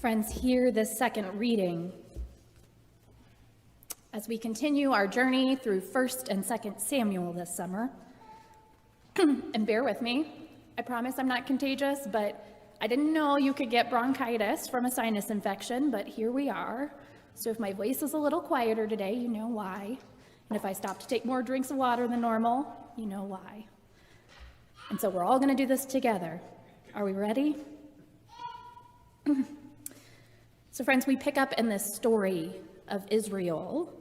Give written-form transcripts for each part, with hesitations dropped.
Friends, hear this second reading as we continue our journey through 1st and 2nd Samuel this summer. And bear with me, I promise I'm not contagious, but I didn't know you could get bronchitis from a sinus infection, but here we are. So if my voice is a little quieter today, you know why. And if I stop to take more drinks of water than normal, you know why. And so we're all going to do this together. Are we ready? So friends, we pick up in this story of Israel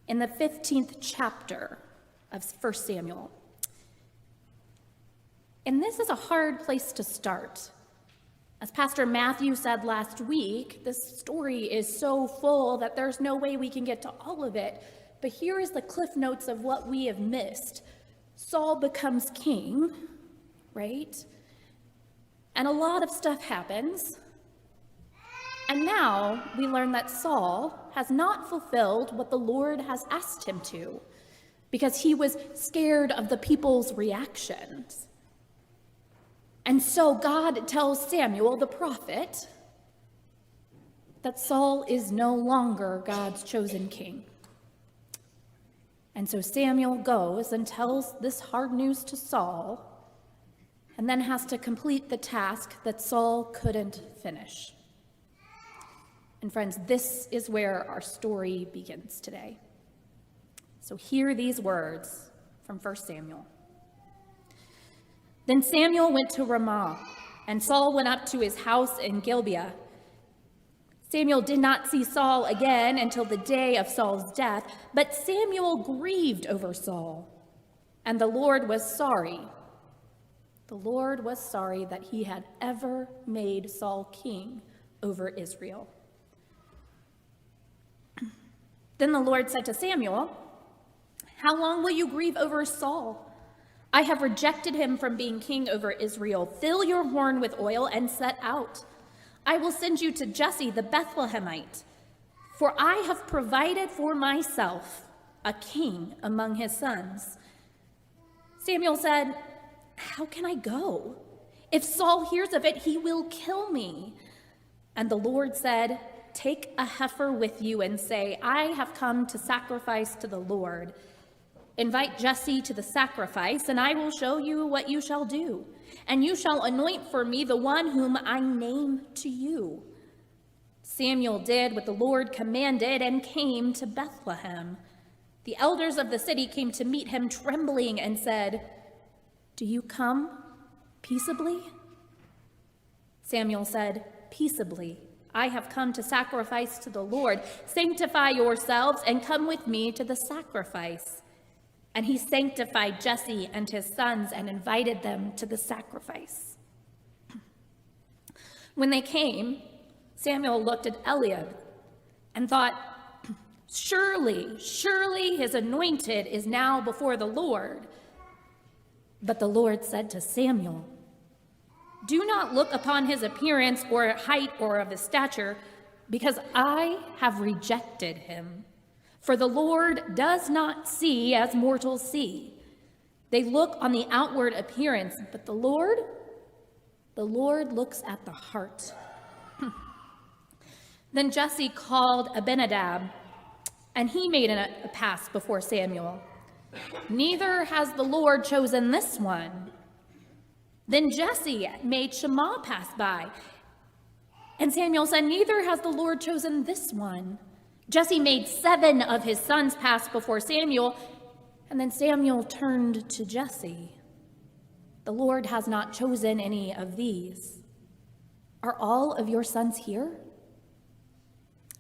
in the 15th chapter of 1 Samuel. And this is a hard place to start. As Pastor Matthew said last week, this story is so full that there's no way we can get to all of it. But here is the cliff notes of what we have missed. Saul becomes king, right? And a lot of stuff happens. And now we learn that Saul has not fulfilled what the Lord has asked him to because he was scared of the people's reactions. And so God tells Samuel, the prophet, that Saul is no longer God's chosen king. And so Samuel goes and tells this hard news to Saul and then has to complete the task that Saul couldn't finish. And friends, this is where our story begins today. So hear these words from 1 Samuel. Then Samuel went to Ramah, and Saul went up to his house in Gibeah. Samuel did not see Saul again until the day of Saul's death, but Samuel grieved over Saul, and the Lord was sorry. The Lord was sorry that he had ever made Saul king over Israel. Then the Lord said to Samuel, "How long will you grieve over Saul? I have rejected him from being king over Israel. Fill your horn with oil and set out. I will send you to Jesse the Bethlehemite, for I have provided for myself a king among his sons." Samuel said, "How can I go? If Saul hears of it, he will kill me." And the Lord said, "Take a heifer with you and say, 'I have come to sacrifice to the Lord.' Invite Jesse to the sacrifice, and I will show you what you shall do. And you shall anoint for me the one whom I name to you." Samuel did what the Lord commanded and came to Bethlehem. The elders of the city came to meet him trembling and said, "Do you come peaceably?" Samuel said, "Peaceably. I have come to sacrifice to the Lord. Sanctify yourselves and come with me to the sacrifice." And he sanctified Jesse and his sons and invited them to the sacrifice. When they came, Samuel looked at Eliab and thought, surely his anointed is now before the Lord. But the Lord said to Samuel, "Do not look upon his appearance or height or of his stature, because I have rejected him. For the Lord does not see as mortals see. They look on the outward appearance, but the Lord looks at the heart." Then Jesse called Abinadab, and he made a pass before Samuel. "Neither has the Lord chosen this one." Then Jesse made Shammah pass by, and Samuel said, "Neither has the Lord chosen this one." Jesse made 7 of his sons pass before Samuel, and then Samuel turned to Jesse. "The Lord has not chosen any of these. Are all of your sons here?"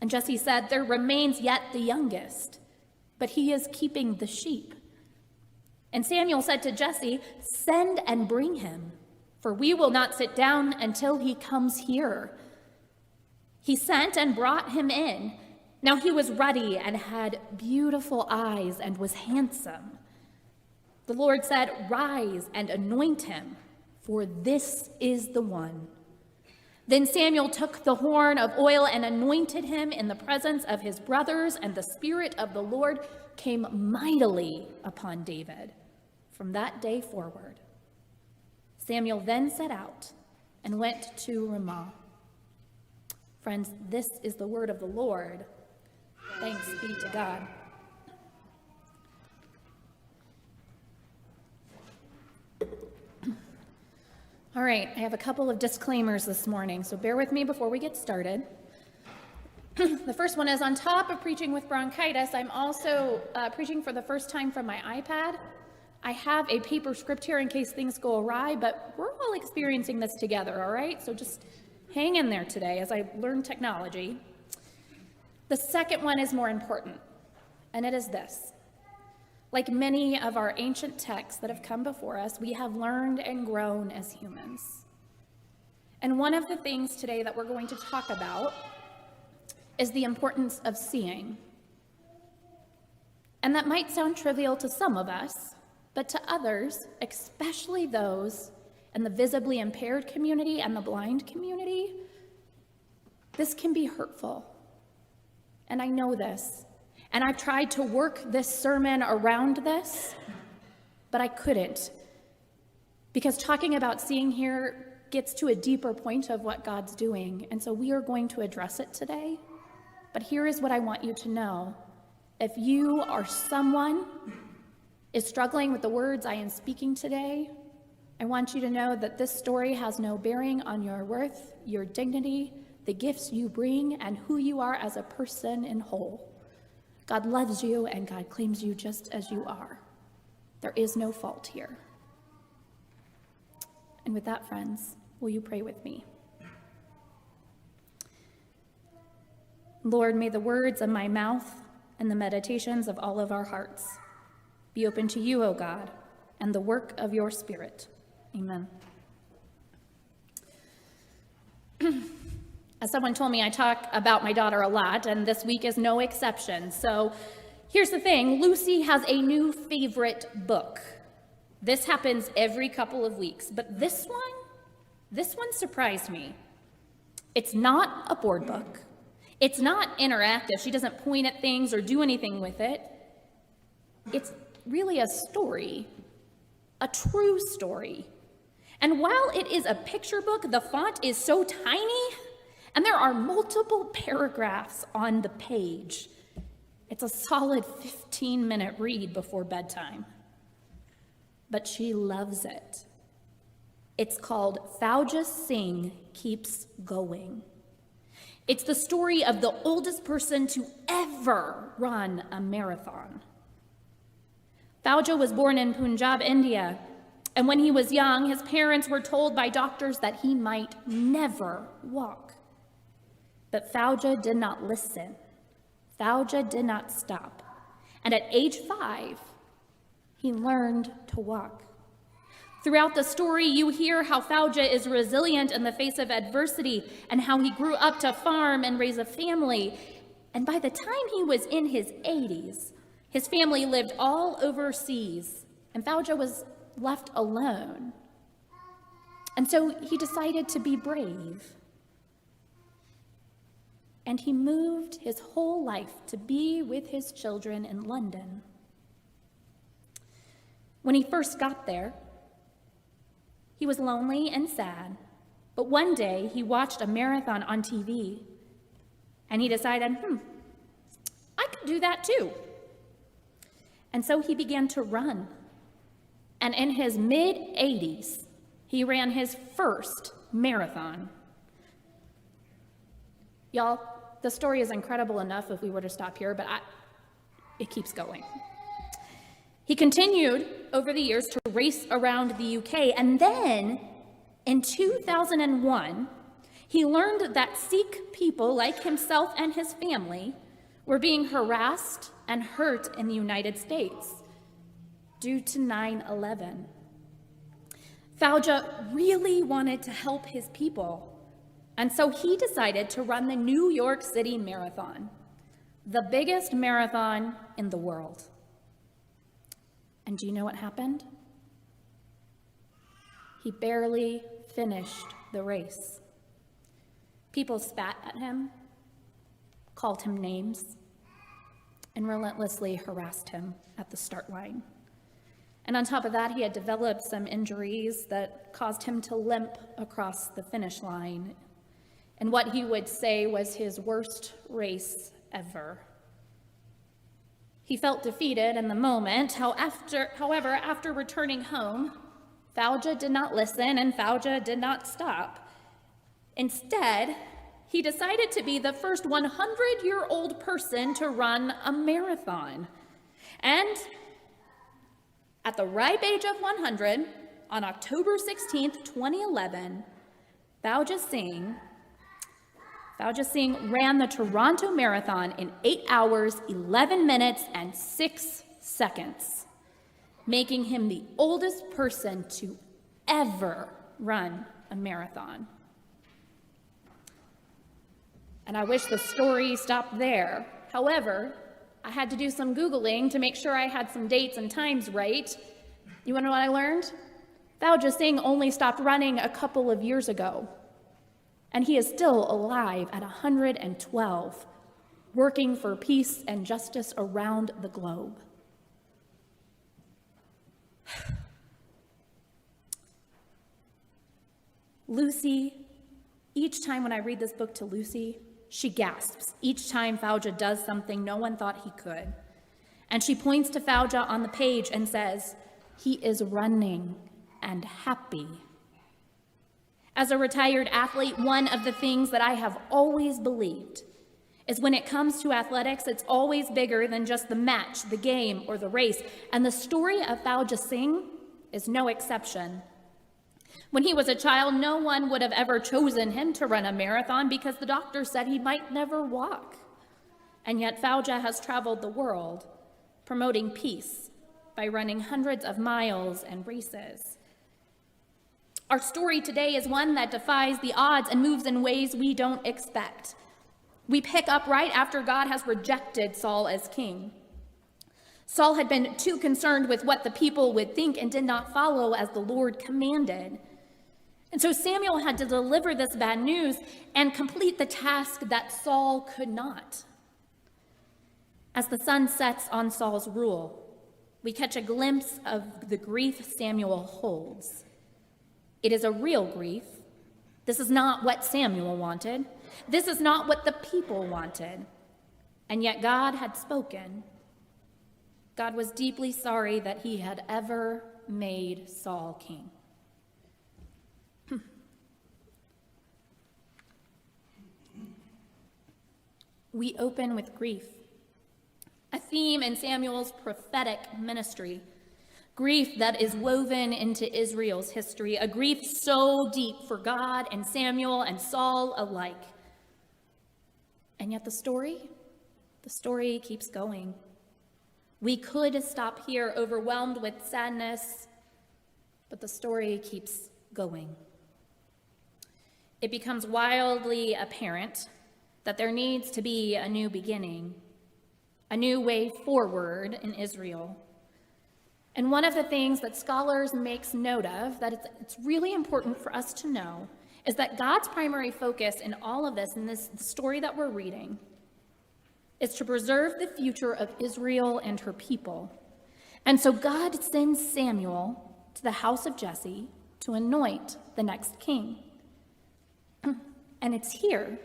And Jesse said, "There remains yet the youngest, but he is keeping the sheep." And Samuel said to Jesse, "Send and bring him, for we will not sit down until he comes here." He sent and brought him in. Now he was ruddy and had beautiful eyes and was handsome. The Lord said, "Rise and anoint him, for this is the one." Then Samuel took the horn of oil and anointed him in the presence of his brothers, and the Spirit of the Lord came mightily upon David from that day forward. Samuel then set out and went to Ramah. Friends, this is the word of the Lord. Thanks be to God. All right, I have a couple of disclaimers this morning, so bear with me before we get started. The first one is, on top of preaching with bronchitis, I'm also preaching for the first time from my iPad. I have a paper script here in case things go awry, but we're all experiencing this together, all right? So just hang in there today as I learn technology. The second one is more important, and it is this. Like many of our ancient texts that have come before us, we have learned and grown as humans. And one of the things today that we're going to talk about is the importance of seeing. And that might sound trivial to some of us, but to others, especially those in the visibly impaired community and the blind community, this can be hurtful. And I know this. And I've tried to work this sermon around this, but I couldn't. Because talking about seeing here gets to a deeper point of what God's doing. And so we are going to address it today. But here is what I want you to know. If you or someone is struggling with the words I am speaking today, I want you to know that this story has no bearing on your worth, your dignity, the gifts you bring, and who you are as a person in whole. God loves you and God claims you just as you are. There is no fault here. And with that, friends, will you pray with me? Lord, may the words of my mouth and the meditations of all of our hearts be open to you, O God, and the work of your Spirit. Amen. As someone told me, I talk about my daughter a lot, and this week is no exception. So here's the thing, Lucy has a new favorite book. This happens every couple of weeks, but this one surprised me. It's not a board book. It's not interactive. She doesn't point at things or do anything with it. It's really a story, a true story. And while it is a picture book, the font is so tiny, and there are multiple paragraphs on the page. It's a solid 15-minute read before bedtime. But she loves it. It's called Fauja Singh Keeps Going. It's the story of the oldest person to ever run a marathon. Fauja was born in Punjab, India, and when he was young, his parents were told by doctors that he might never walk. But Fauja did not listen. Fauja did not stop. And at age 5, he learned to walk. Throughout the story, you hear how Fauja is resilient in the face of adversity and how he grew up to farm and raise a family. And by the time he was in his 80s, his family lived all overseas, and Fauja was left alone. And so he decided to be brave. And he moved his whole life to be with his children in London. When he first got there, he was lonely and sad, but one day he watched a marathon on TV, and he decided, I could do that too. And so he began to run. And in his mid-80s, he ran his first marathon. Y'all, the story is incredible enough if we were to stop here, but it keeps going. He continued over the years to race around the UK, and then in 2001, he learned that Sikh people like himself and his family were being harassed and hurt in the United States due to 9/11. Fauja really wanted to help his people, and so he decided to run the New York City Marathon, the biggest marathon in the world. And do you know what happened? He barely finished the race. People spat at him, called him names, and relentlessly harassed him at the start line. And on top of that, he had developed some injuries that caused him to limp across the finish line. and what he would say was his worst race ever. He felt defeated in the moment. However, after returning home, Fauja did not listen and Fauja did not stop. Instead, he decided to be the first 100-year-old person to run a marathon. And at the ripe age of 100, on October 16th, 2011, Fauja Singh ran the Toronto Marathon in 8 hours, 11 minutes, and 6 seconds, making him the oldest person to ever run a marathon. And I wish the story stopped there. However, I had to do some Googling to make sure I had some dates and times right. You want to know what I learned? Fauja Singh only stopped running a couple of years ago. And he is still alive at 112, working for peace and justice around the globe. Lucy, each time when I read this book to Lucy, she gasps. Each time Fauja does something no one thought he could. And she points to Fauja on the page and says, "He is running and happy." As a retired athlete, one of the things that I have always believed is when it comes to athletics, it's always bigger than just the match, the game, or the race. And the story of Fauja Singh is no exception. When he was a child, no one would have ever chosen him to run a marathon because the doctor said he might never walk. And yet Fauja has traveled the world promoting peace by running hundreds of miles and races. Our story today is one that defies the odds and moves in ways we don't expect. We pick up right after God has rejected Saul as king. Saul had been too concerned with what the people would think and did not follow as the Lord commanded. And so Samuel had to deliver this bad news and complete the task that Saul could not. As the sun sets on Saul's rule, we catch a glimpse of the grief Samuel holds. It is a real grief. This is not what Samuel wanted. This is not what the people wanted. And yet God had spoken. God was deeply sorry that he had ever made Saul king. We open with grief, a theme in Samuel's prophetic ministry. Grief that is woven into Israel's history, a grief so deep for God and Samuel and Saul alike. And yet the story keeps going. We could stop here overwhelmed with sadness, but the story keeps going. It becomes wildly apparent that there needs to be a new beginning, a new way forward in Israel. And one of the things that scholars make note of, that it's really important for us to know, is that God's primary focus in all of this, in this story that we're reading, is to preserve the future of Israel and her people. And so God sends Samuel to the house of Jesse to anoint the next king. And it's here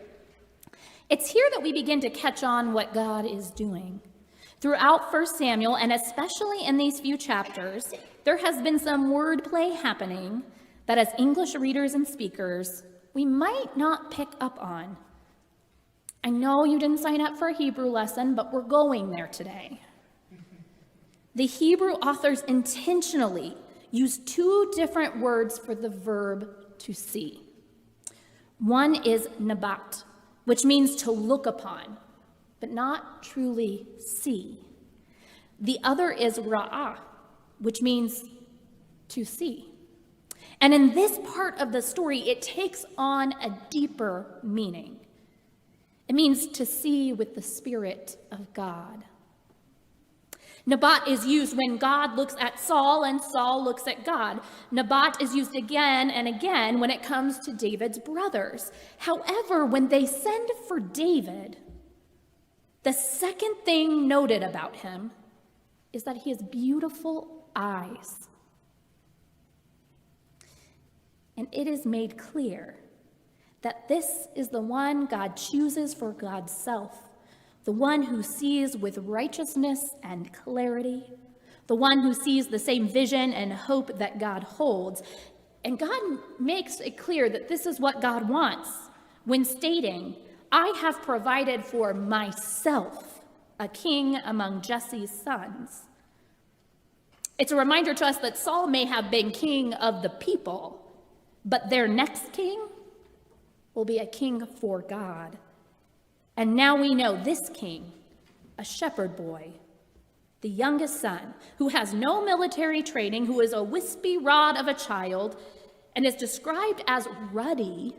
that we begin to catch on what God is doing. Throughout 1 Samuel, and especially in these few chapters, there has been some wordplay happening that as English readers and speakers, we might not pick up on. I know you didn't sign up for a Hebrew lesson, but we're going there today. The Hebrew authors intentionally use two different words for the verb to see. One is nabat, which means to look upon, but not truly see. The other is ra'ah, which means to see. And in this part of the story, it takes on a deeper meaning. It means to see with the Spirit of God. Nabat is used when God looks at Saul and Saul looks at God. Nabat is used again and again when it comes to David's brothers. However, when they send for David, the second thing noted about him is that he has beautiful eyes. And it is made clear that this is the one God chooses for God's self, the one who sees with righteousness and clarity, the one who sees the same vision and hope that God holds. And God makes it clear that this is what God wants when stating, I have provided for myself a king among Jesse's sons. It's a reminder to us that Saul may have been king of the people, but their next king will be a king for God. And now we know this king, a shepherd boy, the youngest son, who has no military training, who is a wispy rod of a child, and is described as ruddy,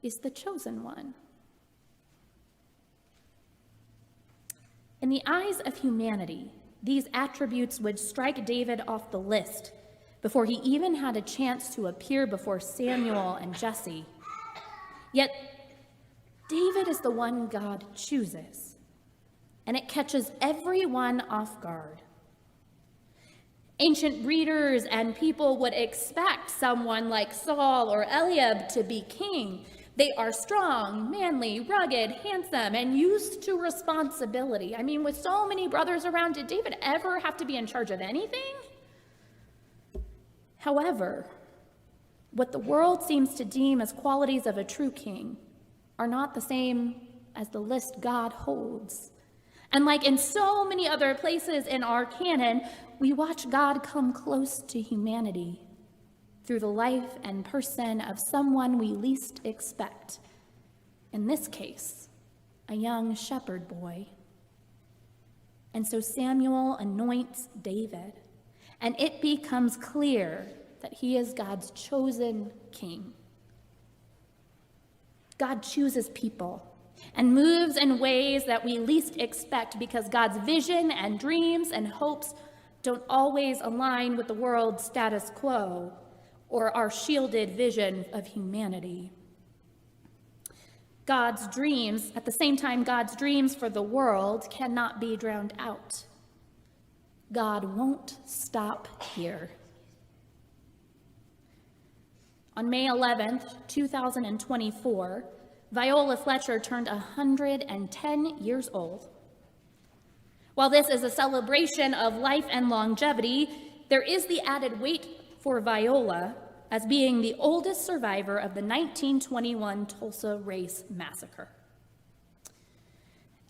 is the chosen one. In the eyes of humanity, these attributes would strike David off the list before he even had a chance to appear before Samuel and Jesse. Yet, David is the one God chooses, and it catches everyone off guard. Ancient readers and people would expect someone like Saul or Eliab to be king. They are strong, manly, rugged, handsome, and used to responsibility. I mean, with so many brothers around, did David ever have to be in charge of anything? However, what the world seems to deem as qualities of a true king are not the same as the list God holds. And like in so many other places in our canon, we watch God come close to humanity through the life and person of someone we least expect. In this case, a young shepherd boy. And so Samuel anoints David, and it becomes clear that he is God's chosen king. God chooses people and moves in ways that we least expect because God's vision and dreams and hopes don't always align with the world's status quo or our shielded vision of humanity. God's dreams, at the same time, God's dreams for the world cannot be drowned out. God won't stop here. On May 11th, 2024, Viola Fletcher turned 110 years old. While this is a celebration of life and longevity, there is the added weight for Viola as being the oldest survivor of the 1921 Tulsa Race Massacre.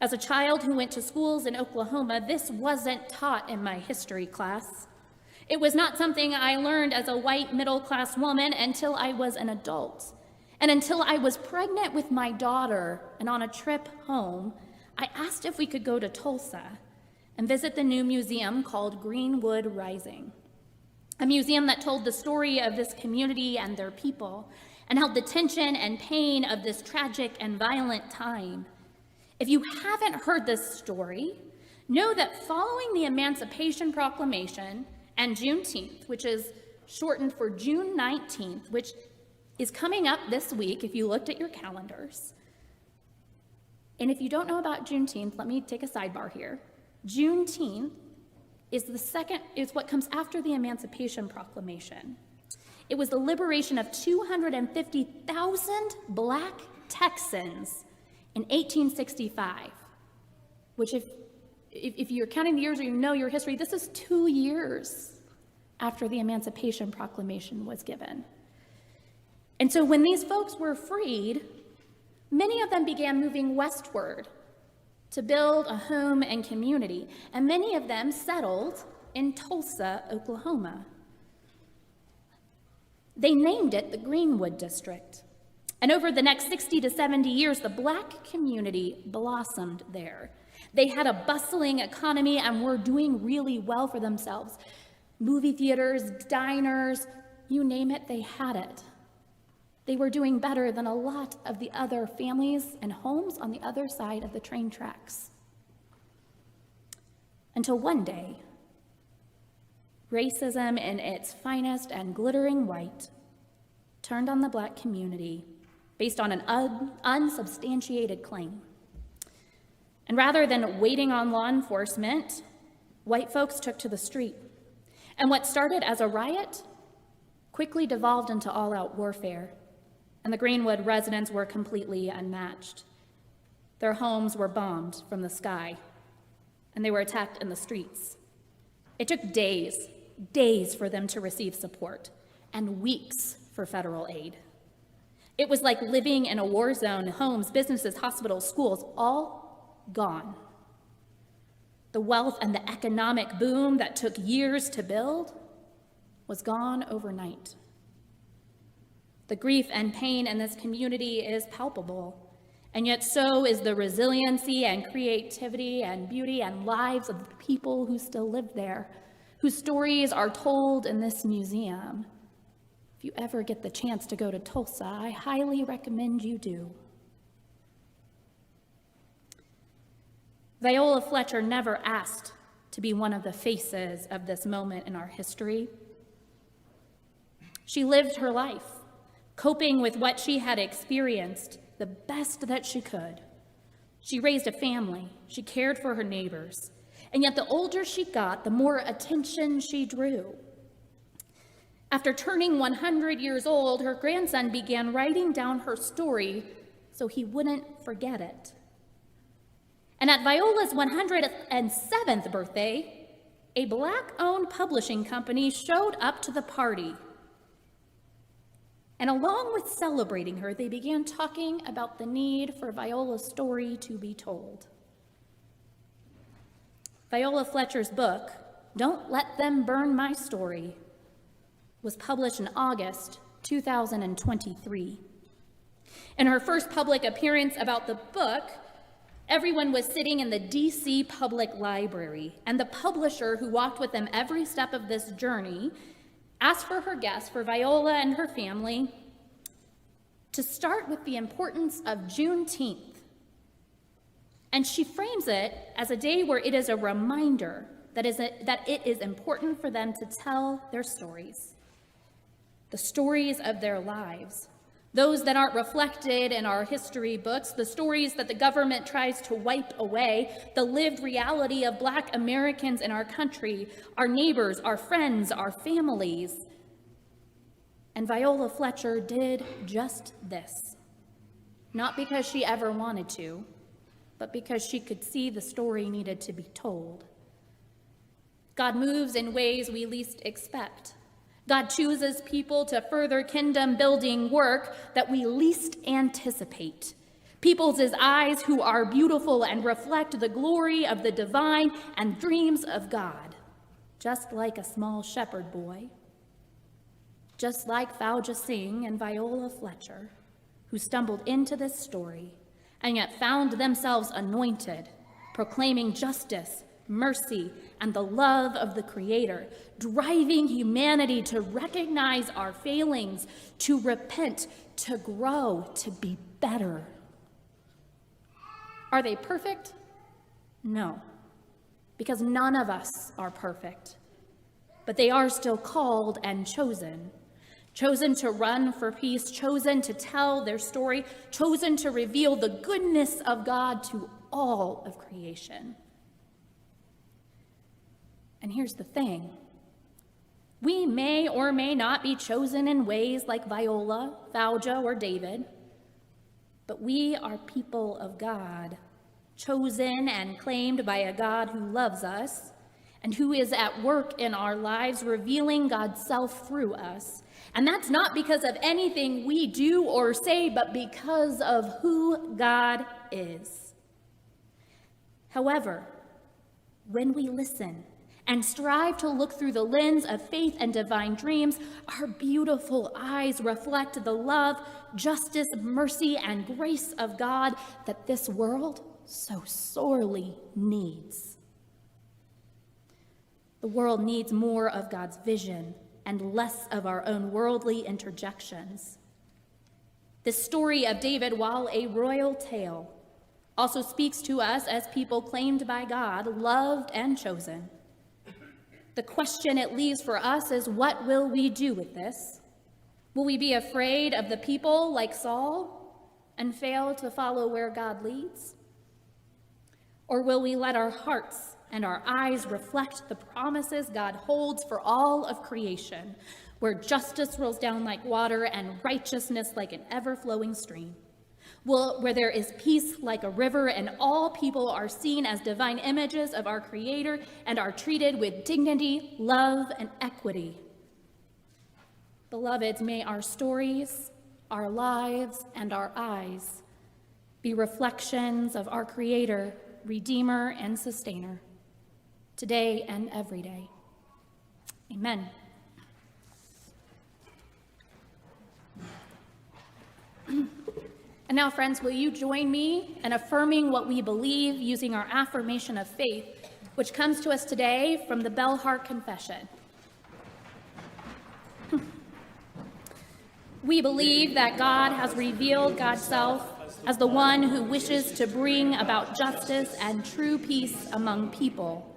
As a child who went to schools in Oklahoma, this wasn't taught in my history class. It was not something I learned as a white middle-class woman until I was an adult. And until I was pregnant with my daughter and on a trip home, I asked if we could go to Tulsa and visit the new museum called Greenwood Rising, a museum that told the story of this community and their people and held the tension and pain of this tragic and violent time. If you haven't heard this story, know that following the Emancipation Proclamation and Juneteenth, which is shortened for June 19th, which is coming up this week if you looked at your calendars. And if you don't know about Juneteenth, let me take a sidebar here. Juneteenth is what comes after the Emancipation Proclamation. It was the liberation of 250,000 Black Texans in 1865, which if you're counting the years or you know your history, this is 2 years after the Emancipation Proclamation was given. And so when these folks were freed, many of them began moving westward to build a home and community, and many of them settled in Tulsa, Oklahoma. They named it the Greenwood District. And over the next 60 to 70 years, the Black community blossomed there. They had a bustling economy and were doing really well for themselves. Movie theaters, diners, you name it, they had it. They were doing better than a lot of the other families and homes on the other side of the train tracks. Until one day, racism in its finest and glittering white turned on the Black community based on an unsubstantiated claim. And rather than waiting on law enforcement, white folks took to the street. And what started as a riot quickly devolved into all-out warfare, and the Greenwood residents were completely unmatched. Their homes were bombed from the sky, and they were attacked in the streets. It took days for them to receive support, and weeks for federal aid. It was like living in a war zone. Homes, businesses, hospitals, schools, all gone. The wealth and the economic boom that took years to build was gone overnight. The grief and pain in this community is palpable, and yet so is the resiliency and creativity and beauty and lives of the people who still live there, whose stories are told in this museum. If you ever get the chance to go to Tulsa, I highly recommend you do. Viola Fletcher never asked to be one of the faces of this moment in our history. She lived her life, coping with what she had experienced the best that she could. She raised a family, she cared for her neighbors, and yet the older she got, the more attention she drew. After turning 100 years old, her grandson began writing down her story so he wouldn't forget it. And at Viola's 107th birthday, a Black-owned publishing company showed up to the party. And along with celebrating her, they began talking about the need for Viola's story to be told. Viola Fletcher's book, Don't Let Them Burn My Story, was published in August 2023. In her first public appearance about the book, everyone was sitting in the DC Public Library, and the publisher, who walked with them every step of this journey, asked for her guests, for Viola and her family, to start with the importance of Juneteenth. And she frames it as a day where it is a reminder that it is important for them to tell their stories, the stories of their lives, those that aren't reflected in our history books, the stories that the government tries to wipe away, the lived reality of Black Americans in our country, our neighbors, our friends, our families. And Viola Fletcher did just this, not because she ever wanted to, but because she could see the story needed to be told. God moves in ways we least expect. God chooses people to further kingdom-building work that we least anticipate. People's eyes who are beautiful and reflect the glory of the divine and dreams of God, just like a small shepherd boy, just like Fauja Singh and Viola Fletcher, who stumbled into this story and yet found themselves anointed, proclaiming justice, mercy, and the love of the Creator, driving humanity to recognize our failings, to repent, to grow, to be better. Are they perfect? No, because none of us are perfect. But they are still called and chosen to run for peace, chosen to tell their story, chosen to reveal the goodness of God to all of creation. And here's the thing. We may or may not be chosen in ways like Viola, Fauja, or David, but we are people of God, chosen and claimed by a God who loves us and who is at work in our lives, revealing God's self through us. And that's not because of anything we do or say, but because of who God is. However, when we listen and strive to look through the lens of faith and divine dreams, our beautiful eyes reflect the love, justice, mercy, and grace of God that this world so sorely needs. The world needs more of God's vision and less of our own worldly interjections. The story of David, while a royal tale, also speaks to us as people claimed by God, loved and chosen. The question it leaves for us is, what will we do with this? Will we be afraid of the people like Saul and fail to follow where God leads? Or will we let our hearts and our eyes reflect the promises God holds for all of creation? where justice rolls down like water and righteousness like an ever-flowing stream. Where there is peace like a river and all people are seen as divine images of our Creator and are treated with dignity, love, and equity. Beloveds, may our stories, our lives, and our eyes be reflections of our Creator, Redeemer, and Sustainer, today and every day. Amen. And now, friends, will you join me in affirming what we believe using our affirmation of faith, which comes to us today from the Bellhart Confession. We believe that God has revealed God's self as the one who wishes to bring about justice and true peace among people.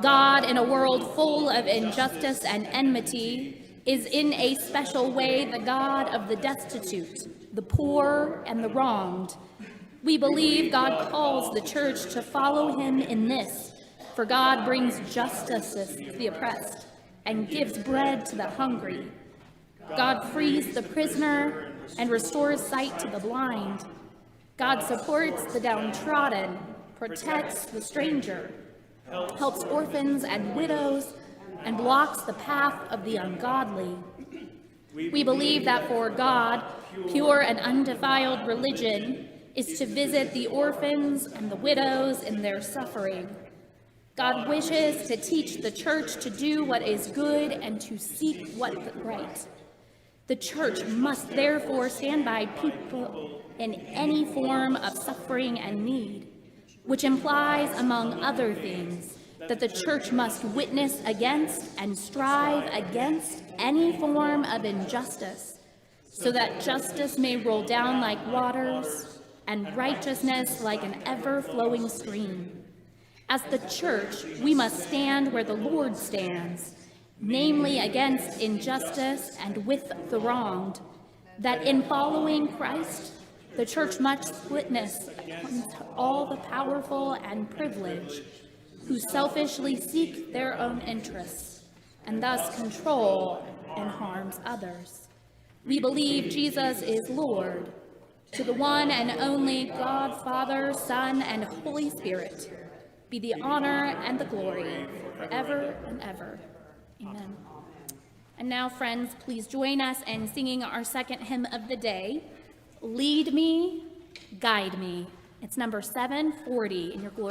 God, in a world full of injustice and enmity, is in a special way the God of the destitute, the poor, and the wronged. We believe God calls the church to follow him in this, for God brings justice to the oppressed and gives bread to the hungry. God frees the prisoner and restores sight to the blind. God supports the downtrodden, protects the stranger, helps orphans and widows, and blocks the path of the ungodly. We believe that for God, pure and undefiled religion is to visit the orphans and the widows in their suffering. God wishes to teach the church to do what is good and to seek what is right. The church must therefore stand by people in any form of suffering and need, which implies, among other things, that the church must witness against and strive against any form of injustice, so that justice may roll down like waters and righteousness like an ever-flowing stream. As the church, we must stand where the Lord stands, namely against injustice and with the wronged, that in following Christ, the church must witness to all the powerful and privileged who selfishly seek their own interests and thus control and harms others. We believe Jesus is Lord. To the one and only God, Father, Son, and Holy Spirit, be the honor and the glory forever and ever. Amen. And now, friends, please join us in singing our second hymn of the day, Lead Me, Guide Me. It's number 740 in your glory.